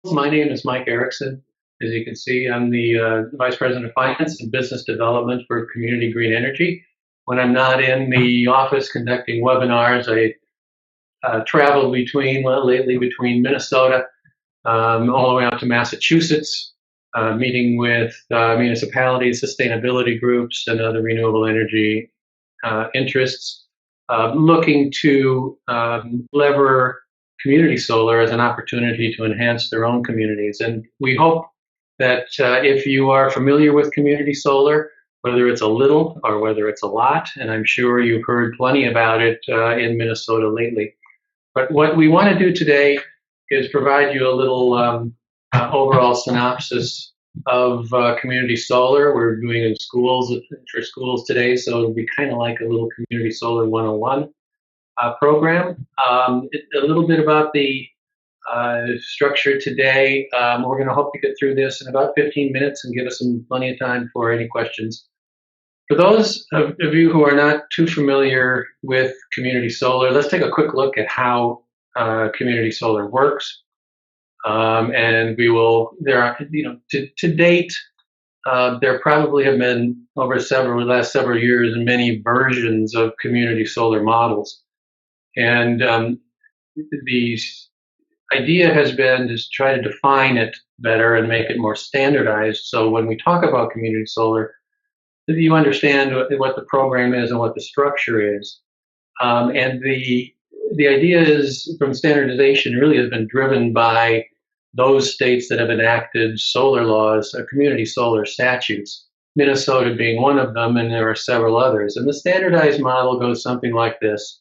My name is Mike Erickson. As you can see, I'm the Vice President of Finance and Business Development for Community Green Energy. When I'm not in the office conducting webinars, I travel lately between Minnesota all the way up to Massachusetts, meeting with municipalities, sustainability groups, and other renewable energy interests, looking to lever community solar as an opportunity to enhance their own communities. And we hope that if you are familiar with community solar, whether it's a little or whether it's a lot, and I'm sure you've heard plenty about it in Minnesota lately. But what we want to do today is provide you a little overall synopsis of community solar. We're doing it in schools, for schools today, so it'll be kind of like a little community solar 101 program. A little bit about the structure today. We're going to hope to get through this in about 15 minutes and give us plenty of time for any questions. For those of you who are not too familiar with community solar, let's take a quick look at how community solar works. And we will, to date, there probably have been over the last several years many versions of community solar models. And the idea has been to try to define it better and make it more standardized. So when we talk about community solar, you understand what the program is and what the structure is. And the idea is, from standardization, really has been driven by those states that have enacted solar laws, community solar statutes, Minnesota being one of them, and there are several others. And the standardized model goes something like this.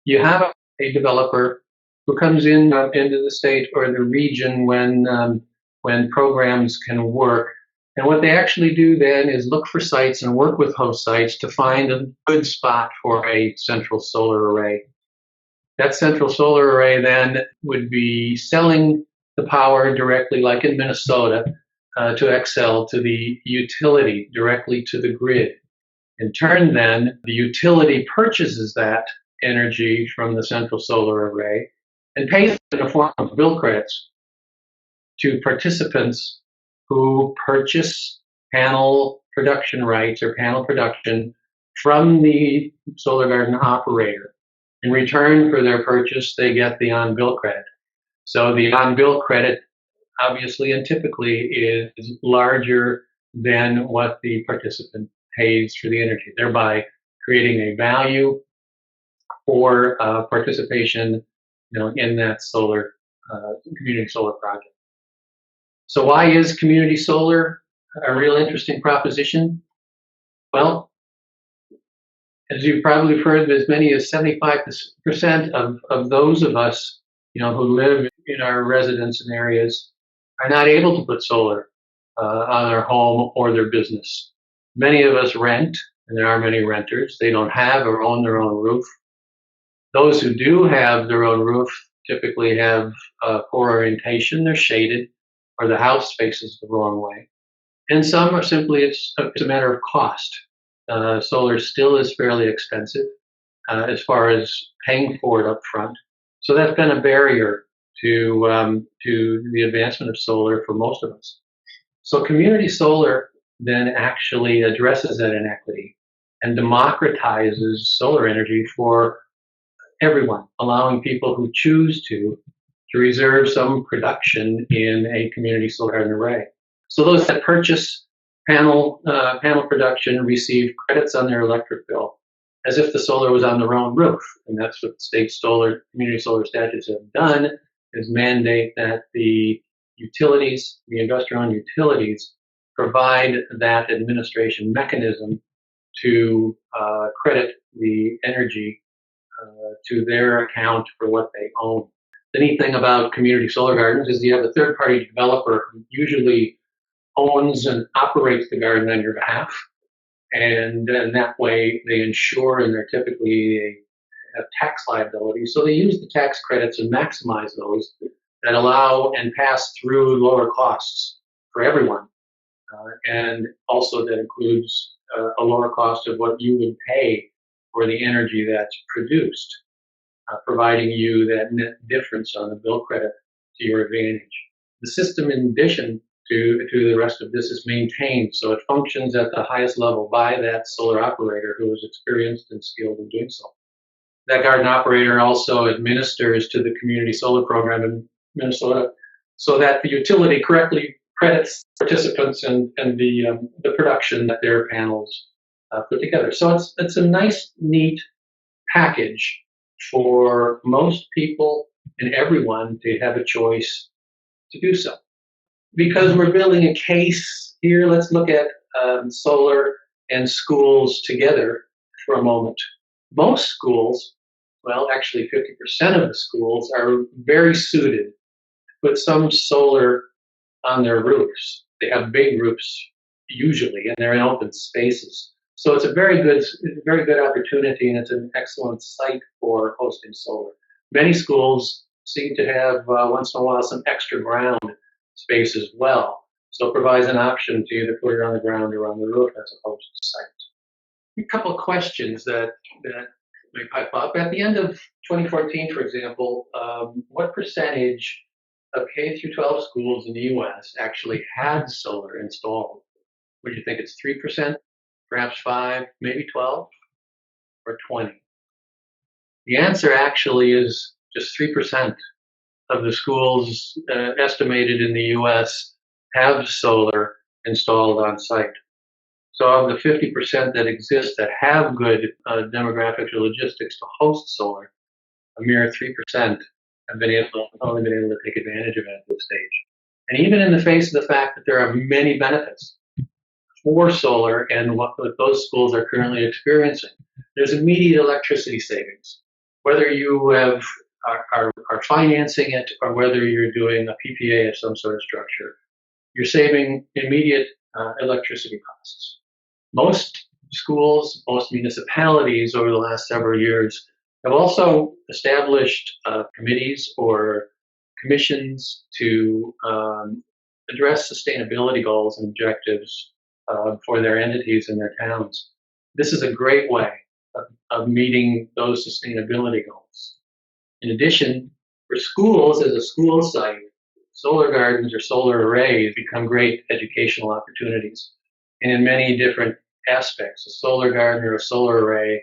You have a developer who comes into the state or the region when programs can work. And what they actually do then is look for sites and work with host sites to find a good spot for a central solar array. That central solar array then would be selling the power directly, like in Minnesota, to Xcel, to the utility, directly to the grid. In turn, then, the utility purchases that energy from the central solar array and pays in the form of bill credits to participants who purchase panel production rights or panel production from the solar garden operator. In return for their purchase, they get the on-bill credit. So the on-bill credit, obviously and typically, is larger than what the participant pays for the energy, thereby creating a value for participation, in that solar community solar project. So why is community solar a real interesting proposition? Well, as you've probably heard, as many as 75% of those of us, who live in our residence and areas are not able to put solar on their home or their business. Many of us rent, and there are many renters. They don't have or own their own roof. Those who do have their own roof typically have poor orientation. They're shaded, or the house faces the wrong way. And some are simply, it's a matter of cost. Solar still is fairly expensive as far as paying for it up front. So that's been a barrier to the advancement of solar for most of us. So community solar then actually addresses that inequity and democratizes solar energy for everyone, allowing people who choose to reserve some production in a community solar garden array. So those that purchase panel production receive credits on their electric bill as if the solar was on their own roof. And that's what state solar, community solar statutes have done, is mandate that the utilities, the investor-owned utilities, provide that administration mechanism to credit the energy to their account for what they own. The neat thing about community solar gardens is you have a third-party developer who usually owns and operates the garden on your behalf, and that way they insure, and they're typically have tax liability. So they use the tax credits and maximize those that allow and pass through lower costs for everyone. And also that includes a lower cost of what you would pay for the energy that's produced, providing you that net difference on the bill credit to your advantage. The system, in addition to the rest of this, is maintained, so it functions at the highest level by that solar operator who is experienced and skilled in doing so. That garden operator also administers to the community solar program in Minnesota, so that the utility correctly credits participants and the production that their panels put together. So it's a nice, neat package for most people and everyone to have a choice to do so. Because we're building a case here, let's look at solar and schools together for a moment. Most schools, well, actually 50% of the schools, are very suited to put some solar on their roofs. They have big roofs usually, and they're in open spaces. So it's a very good opportunity, and it's an excellent site for hosting solar. Many schools seem to have once in a while some extra ground space as well. So it provides an option to either put it on the ground or on the roof as a host site. A couple of questions that may pop up. At the end of 2014, for example, what percentage of K through 12 schools in the U.S. actually had solar installed? Would you think it's 3%, perhaps 5, maybe 12, or 20? The answer actually is just 3% of the schools estimated in the U.S. have solar installed on site. So of the 50% that exist that have good demographics or logistics to host solar, a mere 3% have only been able to take advantage of it at this stage. And even in the face of the fact that there are many benefits for solar and what those schools are currently experiencing, there's immediate electricity savings. Whether you are financing it or whether you're doing a PPA of some sort of structure, you're saving immediate electricity costs. Most schools, most municipalities over the last several years have also established committees or commissions to address sustainability goals and objectives for their entities and their towns. This is a great way of meeting those sustainability goals. In addition, for schools as a school site, solar gardens or solar arrays become great educational opportunities. And in many different aspects, a solar garden or a solar array,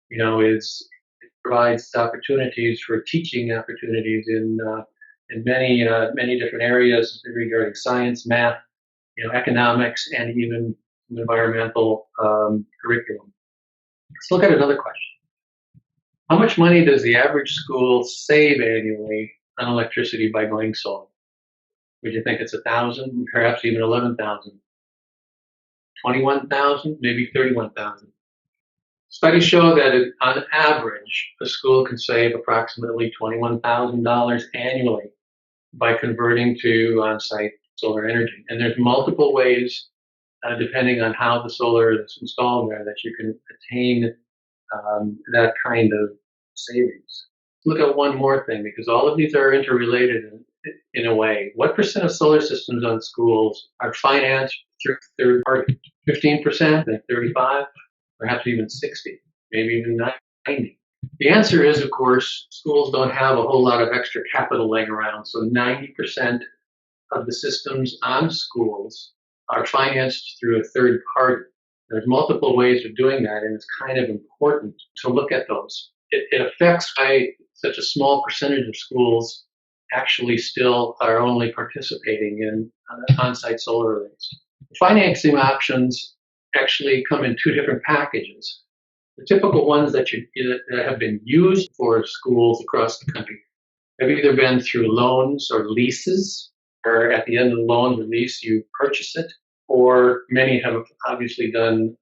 it provides opportunities for teaching opportunities in many different areas regarding science, math, economics, and even environmental curriculum. Let's look at another question. How much money does the average school save annually on electricity by going solar? Would you think it's 1,000, perhaps even 11,000? 21,000, maybe 31,000. Studies show that on average, a school can save approximately $21,000 annually by converting to on-site solar energy. And there's multiple ways, depending on how the solar is installed there, that you can attain that kind of savings. Look at one more thing, because all of these are interrelated in a way. What percent of solar systems on schools are financed through third party? 15%, then 35, perhaps even 60, maybe even 90. The answer is, of course, schools don't have a whole lot of extra capital laying around, so 90% of the systems on schools are financed through a third party. There's multiple ways of doing that, and it's kind of important to look at those. It affects why such a small percentage of schools actually still are only participating in on-site solar arrays. Financing options actually come in two different packages. The typical ones that have been used for schools across the country have either been through loans or leases, or at the end of the loan or lease you purchase it, or many have obviously done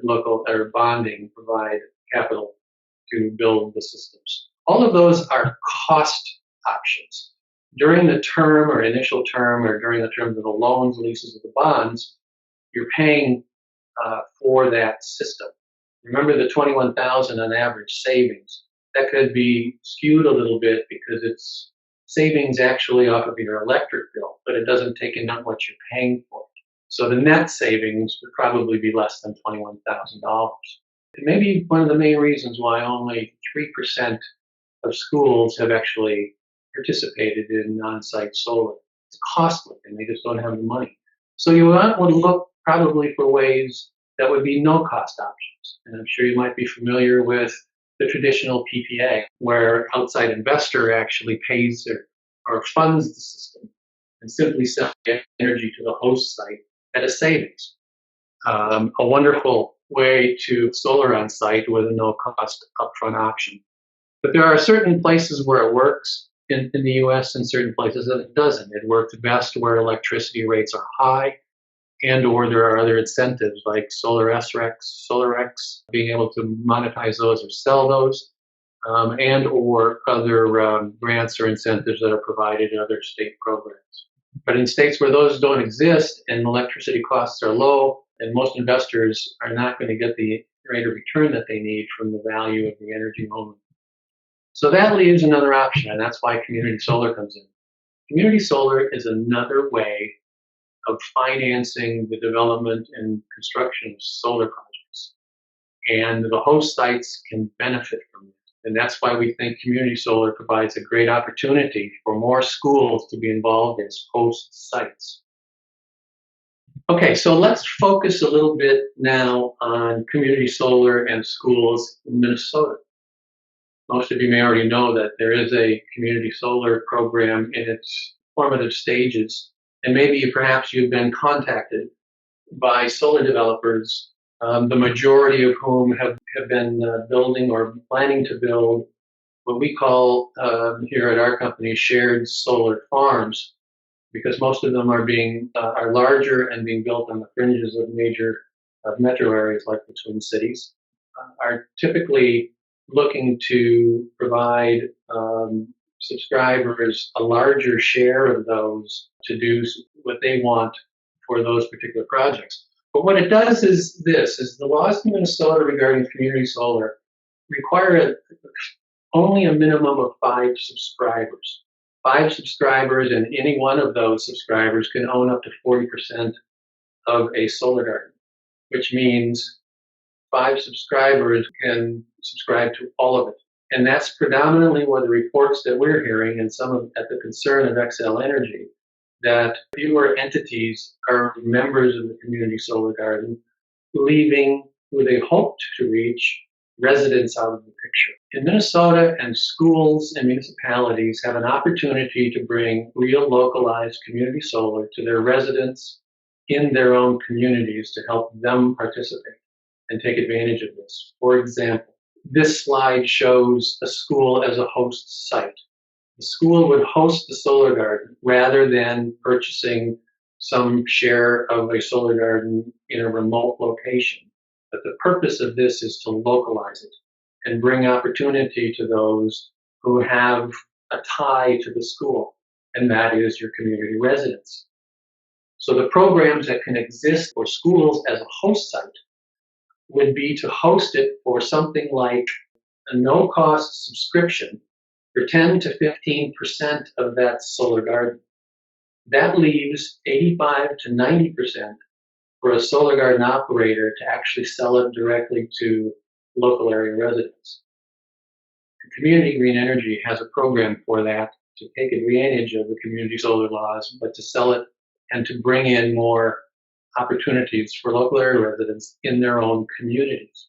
local or bonding, provide capital to build the systems. All of those are cost options. During the term or initial term or during the terms of the loans, leases, or the bonds, you're paying for that system. Remember the 21,000 on average savings. That could be skewed a little bit because it's savings actually off of your electric bill, but it doesn't take into what you're paying for. So the net savings would probably be less than $21,000. It may be one of the main reasons why only 3% of schools have actually participated in on-site solar. costly and they just don't have the money. So you want to look probably for ways that would be no cost options. And I'm sure you might be familiar with the traditional PPA, where outside investor actually pays or funds the system and simply sells energy to the host site at a savings. A wonderful way to solar on site with a no cost upfront option. But there are certain places where it works in the US and certain places that it doesn't. It works best where electricity rates are high and or there are other incentives like solar SRECs, being able to monetize those or sell those, and or other grants or incentives that are provided in other state programs. But in states where those don't exist and electricity costs are low, and most investors are not going to get the rate of return that they need from the value of the energy owned. So that leaves another option, and that's why community solar comes in. Community solar is another way of financing the development and construction of solar projects. And the host sites can benefit from it. And that's why we think community solar provides a great opportunity for more schools to be involved as host sites. Okay, so let's focus a little bit now on community solar and schools in Minnesota. Most of you may already know that there is a community solar program in its formative stages, and maybe perhaps you've been contacted by solar developers, the majority of whom have been building or planning to build what we call here at our company shared solar farms, because most of them are larger and being built on the fringes of major metro areas like the Twin Cities, are typically looking to provide subscribers a larger share of those to do what they want for those particular projects. But what it does is the laws in Minnesota regarding community solar require only a minimum of 5 subscribers. 5 subscribers, and any one of those subscribers can own up to 40% of a solar garden, which means 5 subscribers can subscribe to all of it. And that's predominantly what the reports that we're hearing, and at the concern of XL Energy, that fewer entities are members of the community solar garden, leaving who they hoped to reach residents out of the picture. In Minnesota, and schools and municipalities have an opportunity to bring real localized community solar to their residents in their own communities to help them participate and take advantage of this. For example, this slide shows a school as a host site. The school would host the solar garden rather than purchasing some share of a solar garden in a remote location. But the purpose of this is to localize it and bring opportunity to those who have a tie to the school, and that is your community residents. So the programs that can exist for schools as a host site would be to host it for something like a no-cost subscription for 10 to 15% of that solar garden. That leaves 85 to 90% for a solar garden operator to actually sell it directly to local area residents. Community Green Energy has a program for that, to take advantage of the community solar laws, but to sell it and to bring in more opportunities for local area residents in their own communities.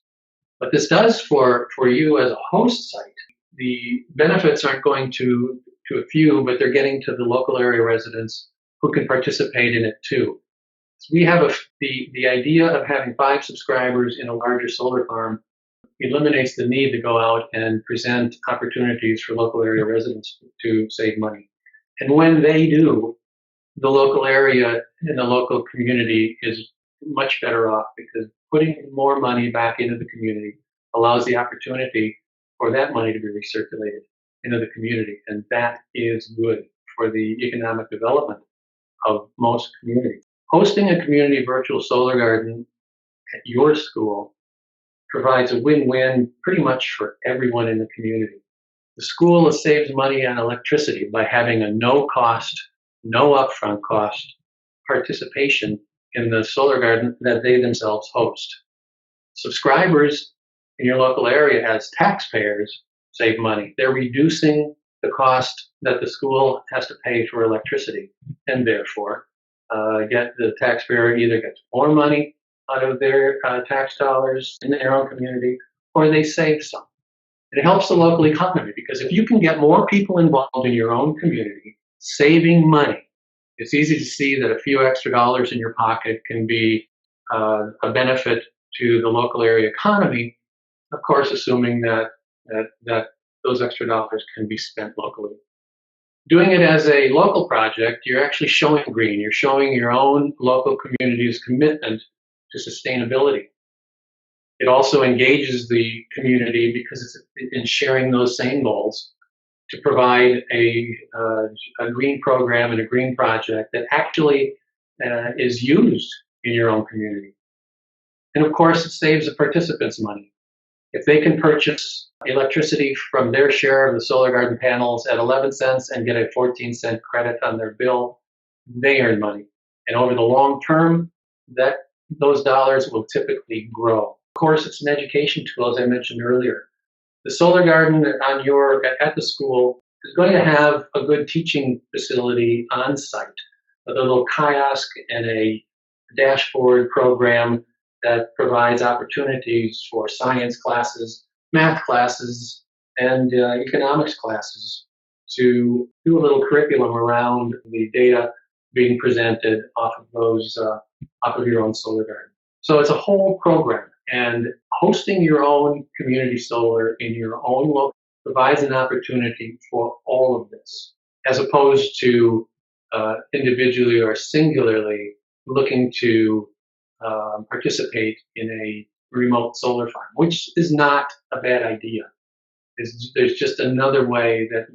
What this does for you as a host site, the benefits aren't going to a few, but they're getting to the local area residents who can participate in it too. So we have the idea of having 5 subscribers in a larger solar farm eliminates the need to go out and present opportunities for local area residents to save money. And when they do, the local area and the local community is much better off, because putting more money back into the community allows the opportunity for that money to be recirculated into the community. And that is good for the economic development of most communities. Hosting a community virtual solar garden at your school provides a win-win pretty much for everyone in the community. The school saves money on electricity by having a no-cost, no upfront cost participation in the solar garden that they themselves host. Subscribers in your local area as taxpayers save money. They're reducing the cost that the school has to pay for electricity, and therefore get the taxpayer either gets more money out of their tax dollars in their own community, or they save some. It helps the local economy because if you can get more people involved in your own community, saving money, it's easy to see that a few extra dollars in your pocket can be a benefit to the local area economy. Of course, assuming that those extra dollars can be spent locally. Doing it as a local project, you're actually showing green. You're showing your own local community's commitment to sustainability. It also engages the community because it's in sharing those same goals to provide a green program and a green project that actually is used in your own community. And of course, it saves the participants money. If they can purchase electricity from their share of the solar garden panels at 11 cents and get a 14-cent credit on their bill, they earn money. And over the long term, those dollars will typically grow. Of course, it's an education tool, as I mentioned earlier. The solar garden at the school is going to have a good teaching facility on site with a little kiosk and a dashboard program that provides opportunities for science classes, math classes, and economics classes to do a little curriculum around the data being presented off of your own solar garden. So it's a whole program, and hosting your own community solar in your own local provides an opportunity for all of this, as opposed to individually or singularly looking to participate in a remote solar farm, which is not a bad idea. There's just another way that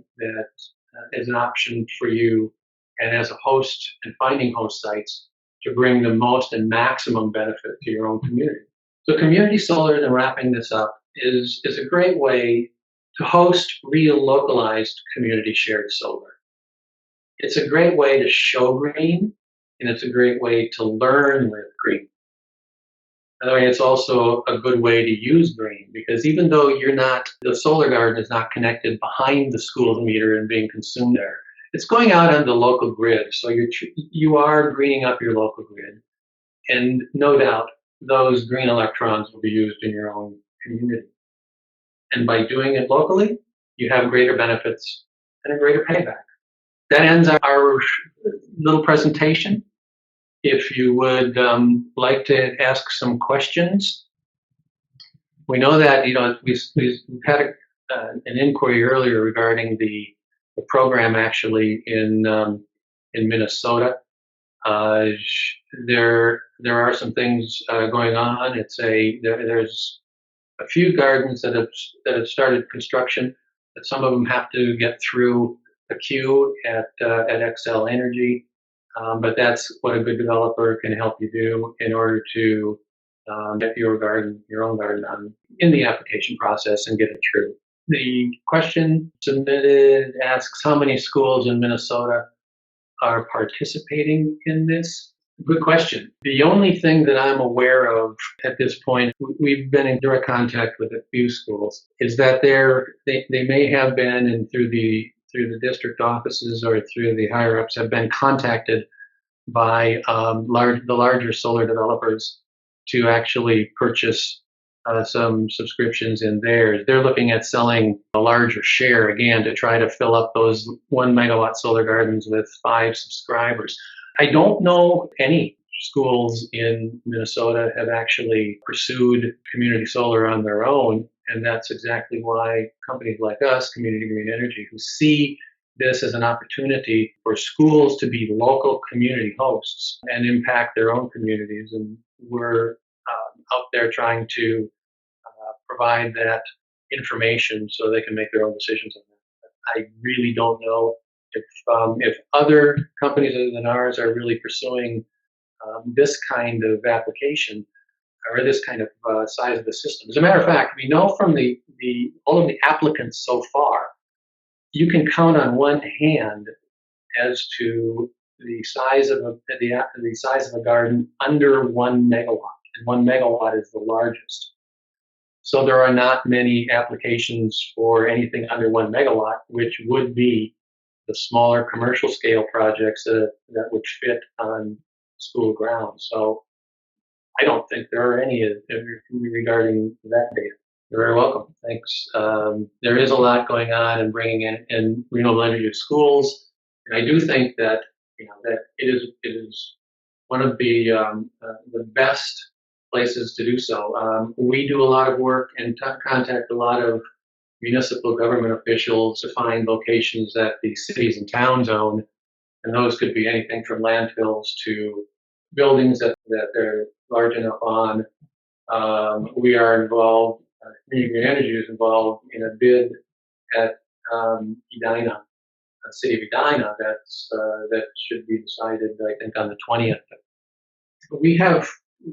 is an option for you, and as a host and finding host sites to bring the most and maximum benefit to your own community. So community solar, and wrapping this up, is a great way to host real localized community shared solar. It's a great way to show green, and it's a great way to learn with green. By the way, it's also a good way to use green because even though the solar garden is not connected behind the school's meter and being consumed there, it's going out on the local grid. So you are greening up your local grid. And no doubt, those green electrons will be used in your own community. And by doing it locally, you have greater benefits and a greater payback. That ends our little presentation. If you would like to ask some questions, we know that we've had an inquiry earlier regarding the program actually in Minnesota. There are some things going on. There's a few gardens that have started construction, but some of them have to get through a queue at Xcel Energy. But that's what a good developer can help you do in order to get your own garden in the application process and get it through. The question submitted asks how many schools in Minnesota are participating in this. Good question. The only thing that I'm aware of at this point, we've been in direct contact with a few schools, is that they may have been, and through the district offices or through the higher ups, have been contacted by the larger solar developers to actually purchase some subscriptions in theirs. They're looking at selling a larger share again to try to fill up those 1 megawatt solar gardens with 5 subscribers. I don't know any schools in Minnesota have actually pursued community solar on their own, and that's exactly why companies like us, Community Green Energy, who see this as an opportunity for schools to be local community hosts and impact their own communities, and we're out there trying to provide that information so they can make their own decisions on that. I really don't know if other companies other than ours are really pursuing this kind of application or this kind of size of the system. As a matter of fact, we know from all of the applicants so far, you can count on one hand as to the size of a garden under 1 megawatt, and 1 megawatt is the largest. So there are not many applications for anything under 1 megawatt, which would be the smaller commercial scale projects that would fit on school grounds. So I don't think there are any regarding that data. You're very welcome. Thanks. There is a lot going on in bringing in renewable energy to schools, and I do think that that it is one of the best places to do so. We do a lot of work and contact a lot of municipal government officials to find locations that the cities and towns own, and those could be anything from landfills to buildings that they're large enough on. We are involved, Community Green Energy is involved in a bid at Edina, city of Edina, that should be decided, I think, on the 20th.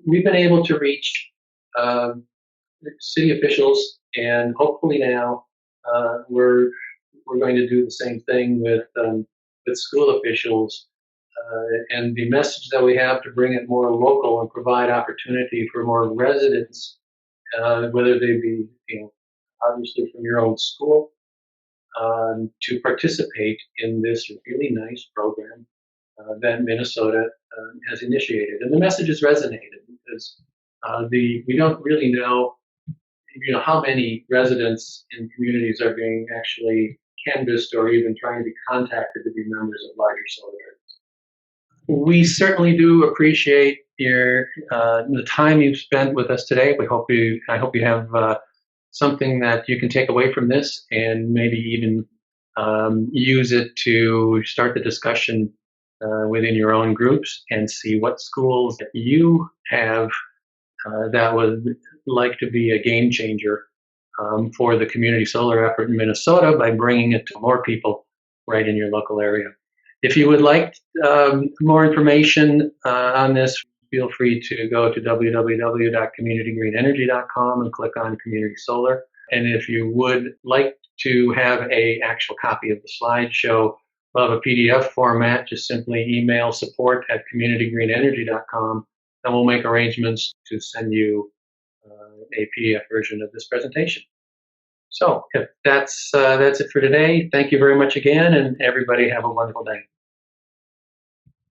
We've been able to reach um, city officials, and hopefully now we're going to do the same thing with school officials. And the message that we have to bring it more local and provide opportunity for more residents, whether they be obviously from your own school, to participate in this really nice program that Minnesota has initiated. And the message has resonated because we don't really know, how many residents in communities are being actually canvassed or even trying to be contacted to be members of larger solar areas. We certainly do appreciate the time you've spent with us today. I hope you have something that you can take away from this and maybe even use it to start the discussion within your own groups and see what schools that you have that would like to be a game changer for the community solar effort in Minnesota by bringing it to more people right in your local area. If you would like more information on this, feel free to go to www.communitygreenenergy.com and click on Community Solar. And if you would like to have an actual copy of the slideshow of a PDF format, just simply email support@communitygreenenergy.com, and we'll make arrangements to send you a PDF version of this presentation. So if that's it for today, thank you very much again, and everybody have a wonderful day.